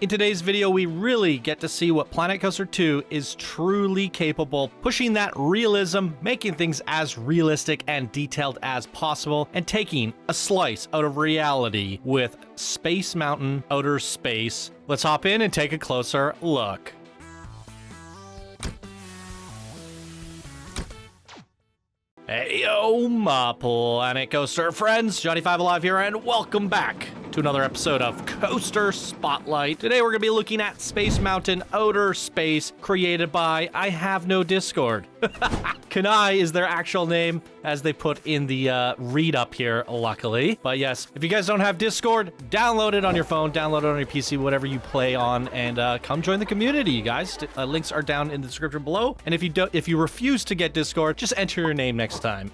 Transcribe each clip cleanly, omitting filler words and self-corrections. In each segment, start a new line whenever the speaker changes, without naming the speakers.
In today's video, we really get to see what Planet Coaster 2 is truly capable, pushing that realism, making things as realistic and detailed as possible, and taking a slice out of reality with Space Mountain Outer Space. Let's hop in and take a closer look. Hey yo, my Planet Coaster friends, Johnny5 Alive here, and welcome back to another episode of Coaster Spotlight. Today we're going to be looking at Space Mountain Outer Space, created by I Have No Discord. Kaneie is their actual name, as they put in the read-up here, luckily. But yes, if you guys don't have Discord, download it on your phone, download it on your PC, whatever you play on, and come join the community, you guys. Links are down in the description below. And if you refuse to get Discord, just enter your name next time.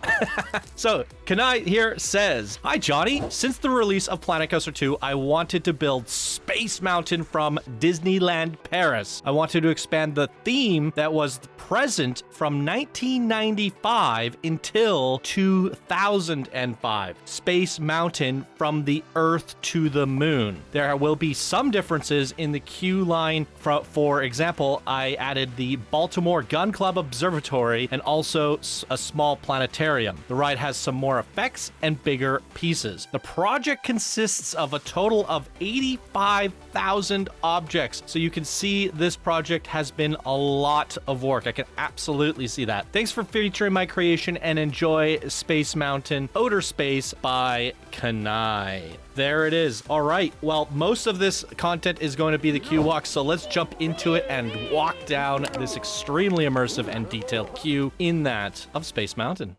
So, Kaneie here says, "Hi Johnny, since the release of Planet Coaster 2, I wanted to build Space Mountain from Disneyland Paris. I wanted to expand the theme that was present from 1995 until 2005. Space Mountain from the Earth to the Moon. There will be some differences in the queue line. For example, I added the Baltimore Gun Club Observatory and also a small planetarium. The ride has some more effects and bigger pieces. The project consists of a total of 85,000 objects. So you can see this project has been a lot of work. I can absolutely see that. Thanks for featuring my creation and enjoy Space Mountain Outer Space by Kaneie." There it is. All right. Well, most of this content is going to be the queue walk, so let's jump into it and walk down this extremely immersive and detailed queue in that of Space Mountain.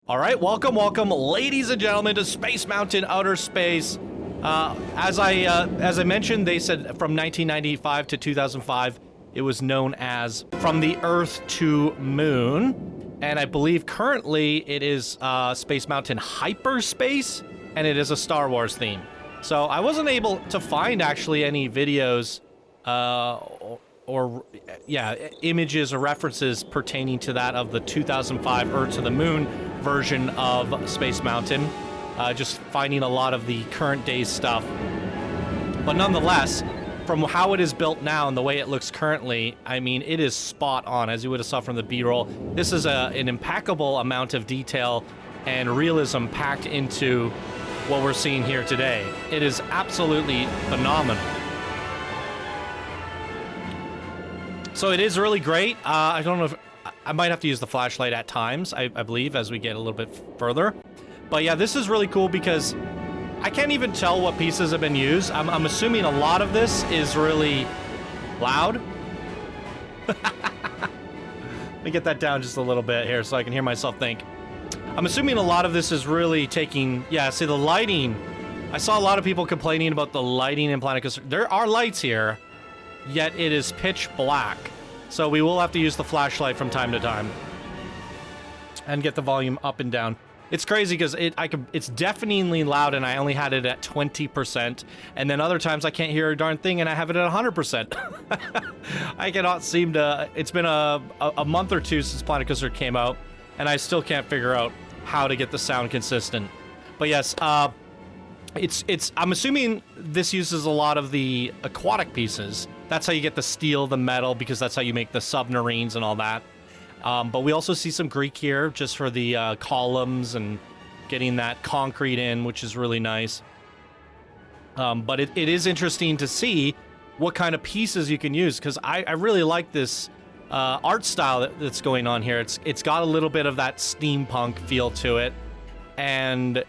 All right, welcome, ladies and gentlemen, to Space Mountain Outer Space. As I mentioned, they said from 1995 to 2005, it was known as From the Earth to Moon, and I believe currently it is Space Mountain Hyperspace, and it is a Star Wars theme. So I wasn't able to find actually any videos or images or references pertaining to that of the 2005 Earth to the Moon version of Space Mountain. Just finding a lot of the current day stuff. But nonetheless, from how it is built now and the way it looks currently, I mean, it is spot on, as you would have saw from the B-roll. This is an impeccable amount of detail and realism packed into what we're seeing here today. It is absolutely phenomenal. So it is really great. I don't know if I might have to use the flashlight at times, I believe, as we get a little bit further. But yeah, this is really cool because I can't even tell what pieces have been used. I'm assuming a lot of this is really loud. Let me get that down just a little bit here so I can hear myself think. I'm assuming a lot of this is really taking... Yeah, see, the lighting... I saw a lot of people complaining about the lighting in Planet Coaster. There are lights here, yet it is pitch black. So we will have to use the flashlight from time to time and get the volume up and down. It's crazy because it's deafeningly loud and I only had it at 20%. And then other times I can't hear a darn thing and I have it at 100%. I cannot seem to... It's been a month or two since Planet Coaster came out and I still can't figure out how to get the sound consistent. But yes, I'm assuming this uses a lot of the aquatic pieces. That's how you get the steel, the metal, because that's how you make the submarines and all that. But we also see some Greek here just for the columns and getting that concrete in, which is really nice. But it is interesting to see what kind of pieces you can use, because I really like this art style that's going on here. It's got a little bit of that steampunk feel to it, and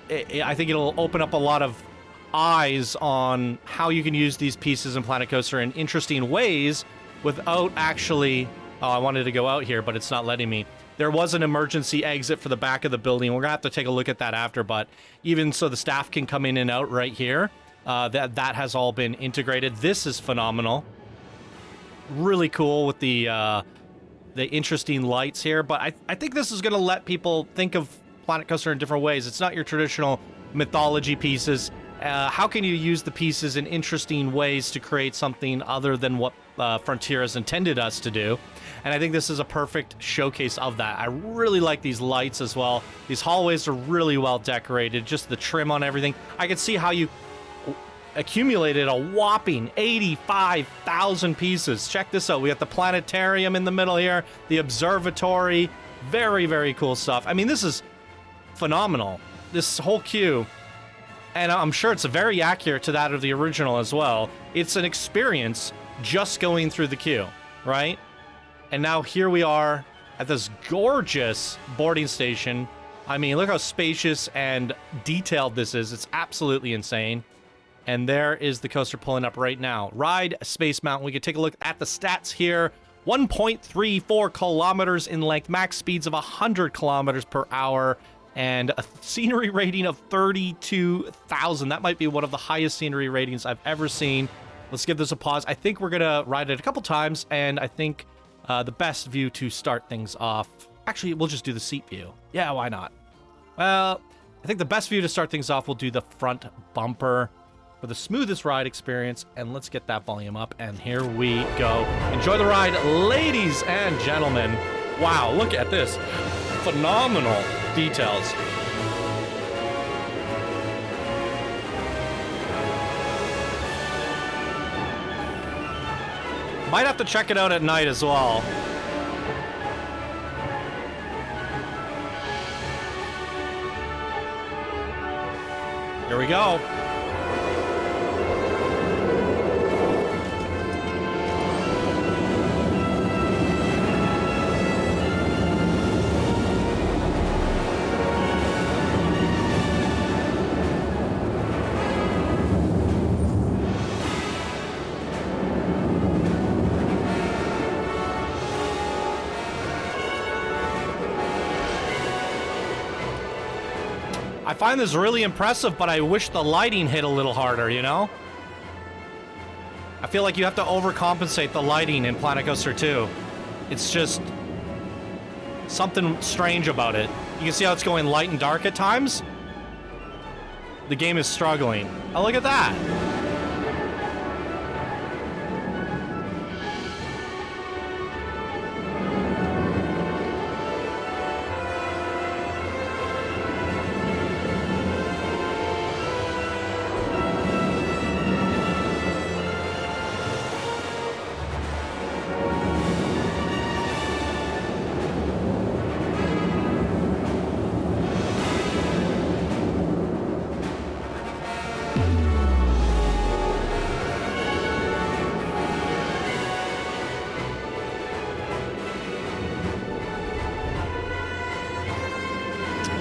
I think it'll open up a lot of eyes on how you can use these pieces in Planet Coaster in interesting ways without actually... Oh, I wanted to go out here, but it's not letting me. There was an emergency exit for the back of the building. We're gonna have to take a look at that after, but even so the staff can come in and out right here. That has all been integrated. This is phenomenal. Really cool with the interesting lights here, but I think this is gonna let people think of Planet Coaster in different ways. It's not your traditional mythology pieces. How can you use the pieces in interesting ways to create something other than what Frontier has intended us to do? And I think this is a perfect showcase of that. I really like these lights as well. These hallways are really well decorated, just the trim on everything. I can see how you accumulated a whopping 85,000 pieces. Check this out. We got the planetarium in the middle here, the observatory. Very, very cool stuff. I mean, this is phenomenal. This whole queue, and I'm sure it's very accurate to that of the original as well. It's an experience just going through the queue, right? And now here we are at this gorgeous boarding station. I mean, look how spacious and detailed this is. It's absolutely insane. And there is the coaster pulling up right now. Ride Space Mountain. We can take a look at the stats here. 1.34 kilometers in length, max speeds of 100 kilometers per hour, and a scenery rating of 32,000. That might be one of the highest scenery ratings I've ever seen. Let's give this a pause. I think we're going to ride it a couple times, and I think the best view to start things off... Actually, we'll just do the seat view. Yeah, why not? Well, I think the best view to start things off, we'll do the front bumper for the smoothest ride experience, and let's get that volume up, and here we go. Enjoy the ride, ladies and gentlemen. Wow, look at this. Phenomenal details. Might have to check it out at night as well. Here we go. I find this really impressive, but I wish the lighting hit a little harder, you know? I feel like you have to overcompensate the lighting in Planet Coaster 2. It's just something strange about it. You can see how it's going light and dark at times. The game is struggling. Oh, look at that.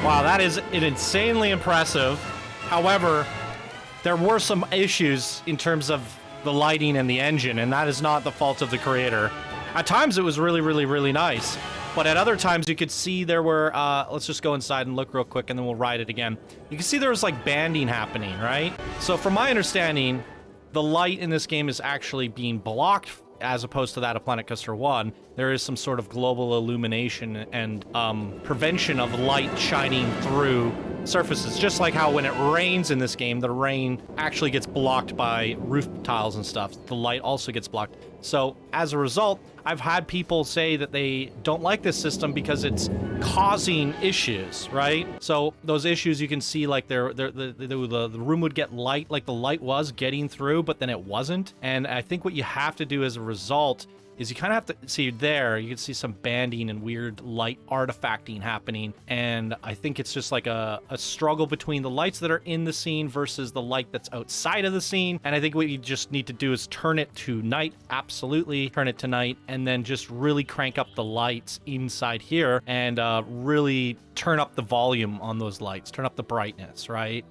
Wow, that is insanely impressive. However, there were some issues in terms of the lighting and the engine, and that is not the fault of the creator. At times, it was really, really, really nice. But at other times, you could see there were... let's just go inside and look real quick, and then we'll ride it again. You can see there was, like, banding happening, right? So from my understanding, the light in this game is actually being blocked as opposed to that of Planet Coaster 1. There is some sort of global illumination and prevention of light shining through surfaces. Just like how when it rains in this game, the rain actually gets blocked by roof tiles and stuff. The light also gets blocked. So as a result, I've had people say that they don't like this system because it's causing issues, right? So those issues you can see, like the room would get light, like the light was getting through, but then it wasn't. And I think what you have to do as a result is you kind of have to see there, you can see some banding and weird light artifacting happening. And I think it's just like a struggle between the lights that are in the scene versus the light that's outside of the scene. And I think what you just need to do is turn it to night, absolutely turn it to night, and then just really crank up the lights inside here and really turn up the volume on those lights, turn up the brightness, right?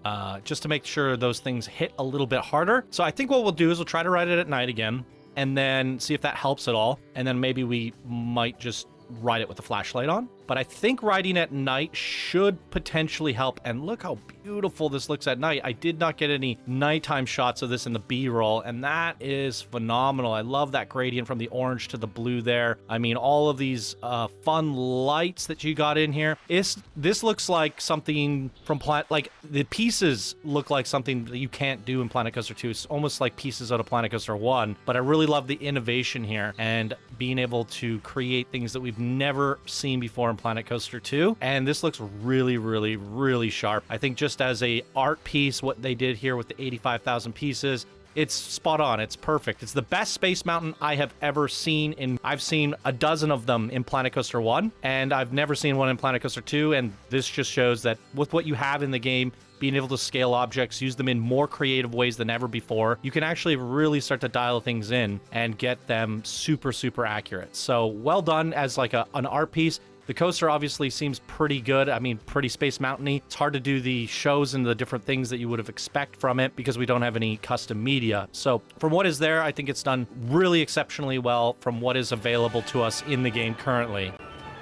Just to make sure those things hit a little bit harder. So I think what we'll do is we'll try to ride it at night again, and then see if that helps at all. And then maybe we might just ride it with the flashlight on. But I think riding at night should potentially help. And look how beautiful this looks at night. I did not get any nighttime shots of this in the B-roll, and that is phenomenal. I love that gradient from the orange to the blue there. I mean, all of these fun lights that you got in here. This looks like something from like the pieces look like something that you can't do in Planet Coaster 2. It's almost like pieces out of Planet Coaster 1. But I really love the innovation here and being able to create things that we've never seen before in from Planet Coaster 2, and this looks really, really, really sharp. I think just as a art piece, what they did here with the 85,000 pieces, it's spot on. It's perfect. It's the best Space Mountain I have ever seen. I've seen a dozen of them in Planet Coaster 1, and I've never seen one in Planet Coaster 2, and this just shows that with what you have in the game, being able to scale objects, use them in more creative ways than ever before, you can actually really start to dial things in and get them super, super accurate. So well done as like an art piece. The coaster obviously seems pretty good. I mean, pretty Space Mountain-y. It's hard to do the shows and the different things that you would have expect from it because we don't have any custom media. So from what is there, I think it's done really exceptionally well from what is available to us in the game currently.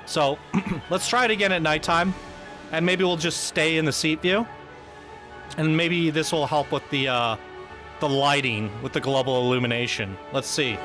So let's try it again at nighttime, and maybe we'll just stay in the seat view. And maybe this will help with the lighting, with the global illumination. Let's see.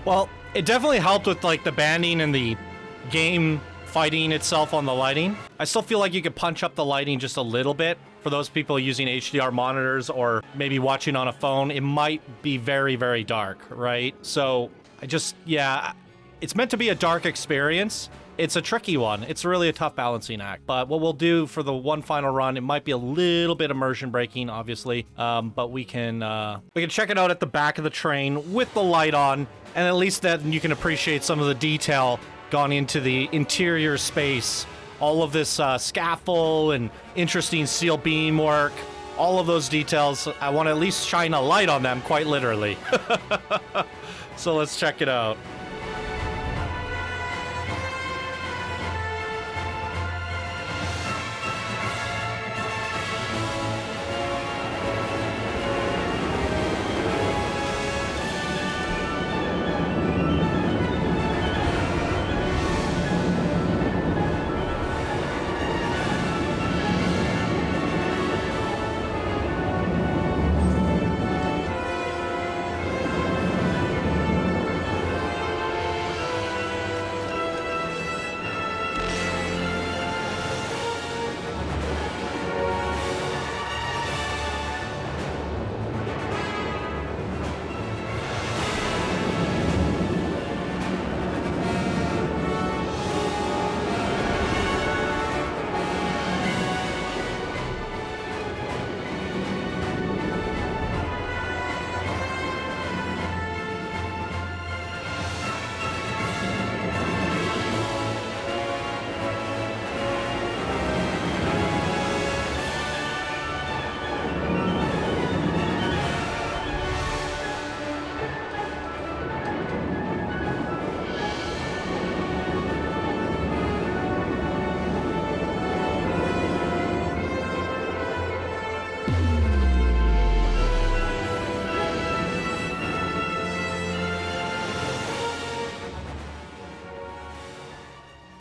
Well, it definitely helped with like the banding and the game fighting itself on the lighting. I still feel like you could punch up the lighting just a little bit. For those people using HDR monitors or maybe watching on a phone, it might be very, very dark, right? So yeah, it's meant to be a dark experience. It's a tricky one. It's really a tough balancing act. But what we'll do for the one final run, it might be a little bit immersion breaking, obviously. But we can check it out at the back of the train with the light on, and at least then you can appreciate some of the detail gone into the interior space. All of this scaffold and interesting steel beam work. All of those details, I want to at least shine a light on them, quite literally. So let's check it out.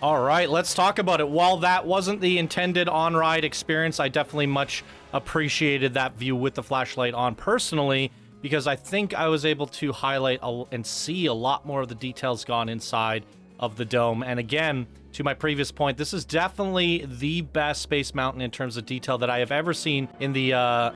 All right, let's talk about it. While that wasn't the intended on-ride experience, I definitely much appreciated that view with the flashlight on personally, because I think I was able to highlight and see a lot more of the details gone inside of the dome. And again, to my previous point, this is definitely the best Space Mountain in terms of detail that I have ever seen. In the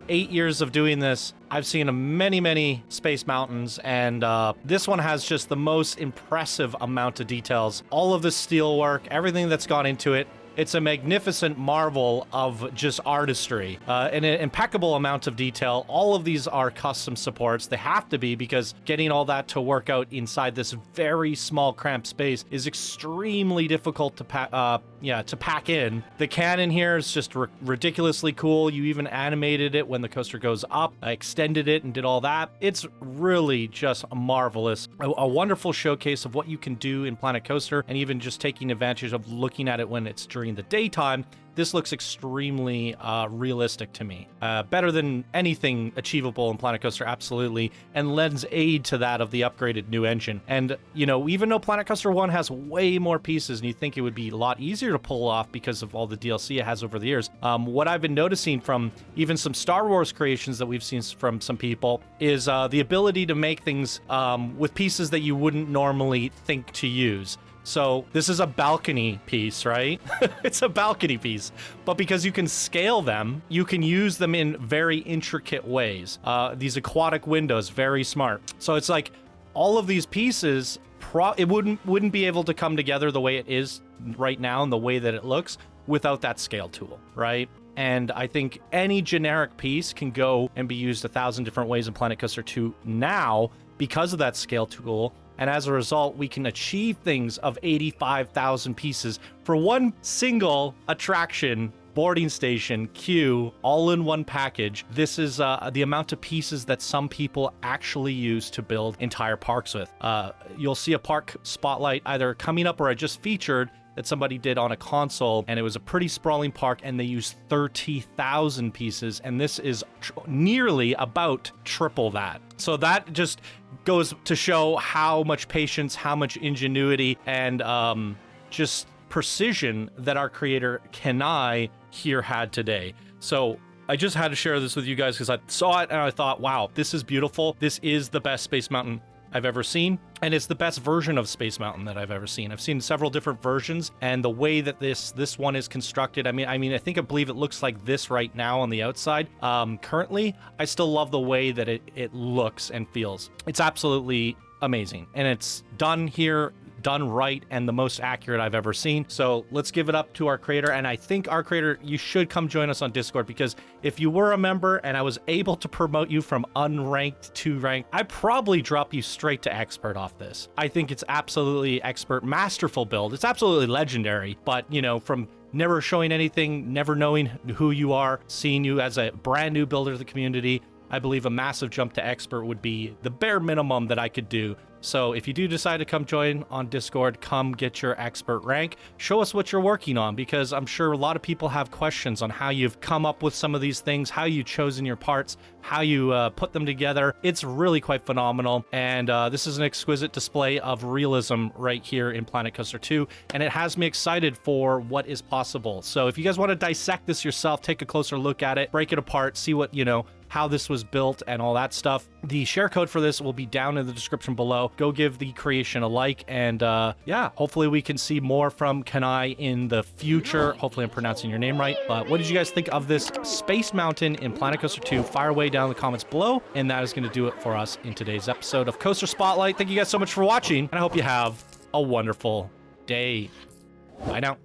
8 years of doing this, I've seen many Space Mountains, and this one has just the most impressive amount of details. All of the steel work, everything that's gone into it. It's a magnificent marvel of just artistry, and an impeccable amount of detail. All of these are custom supports. They have to be, because getting all that to work out inside this very small cramped space is extremely difficult to pack in. The cannon here is just ridiculously cool. You even animated it when the coaster goes up, extended it and did all that. It's really just marvelous. A wonderful showcase of what you can do in Planet Coaster, and even just taking advantage of looking at it when it's during the daytime. This looks extremely realistic to me. Better than anything achievable in Planet Coaster, absolutely, and lends aid to that of the upgraded new engine. And, you know, even though Planet Coaster 1 has way more pieces, and you think it would be a lot easier to pull off because of all the DLC it has over the years, what I've been noticing from even some Star Wars creations that we've seen from some people is the ability to make things with pieces that you wouldn't normally think to use. So this is a balcony piece, right? It's a balcony piece, but because you can scale them, you can use them in very intricate ways. These aquatic windows, very smart. So it's like all of these pieces, it wouldn't be able to come together the way it is right now and the way that it looks without that scale tool, right? And I think any generic piece can go and be used 1,000 different ways in Planet Coaster 2 now because of that scale tool. And as a result, we can achieve things of 85,000 pieces for one single attraction, boarding station, queue, all in one package. This is the amount of pieces that some people actually use to build entire parks with. You'll see a park spotlight either coming up or I just featured that somebody did on a console, and it was a pretty sprawling park, and they used 30,000 pieces, and this is nearly about triple that. So that just goes to show how much patience, how much ingenuity, and just precision that our creator Kaneie here had today. So I just had to share this with you guys because I saw it and I thought, wow, this is beautiful. This is the best Space Mountain I've ever seen, and it's the best version of Space Mountain that I've ever seen. I've seen several different versions, and the way that this one is constructed, I believe it looks like this right now on the outside. Currently, I still love the way that it looks and feels. It's absolutely amazing, and it's done here, done right, and the most accurate I've ever seen. So let's give it up to our creator. And I think our creator, you should come join us on Discord, because if you were a member and I was able to promote you from unranked to ranked, I'd probably drop you straight to expert off this. I think it's absolutely expert, masterful build. It's absolutely legendary, but you know, from never showing anything, never knowing who you are, seeing you as a brand new builder of the community, I believe a massive jump to expert would be the bare minimum that I could do. So if you do decide to come join on Discord, come get your expert rank. Show us what you're working on, because I'm sure a lot of people have questions on how you've come up with some of these things, how you've chosen your parts, how you put them together. It's really quite phenomenal. And this is an exquisite display of realism right here in Planet Coaster 2. And it has me excited for what is possible. So if you guys want to dissect this yourself, take a closer look at it, break it apart, see what, how this was built and all that stuff. The share code for this will be down in the description below. Go give the creation a like, and yeah, hopefully we can see more from Kaneie in the future. Hopefully I'm pronouncing your name right. But what did you guys think of this Space Mountain in Planet Coaster 2? Fire away down in the comments below, and that is going to do it for us in today's episode of Coaster Spotlight. Thank you guys so much for watching, and I hope you have a wonderful day. Bye now.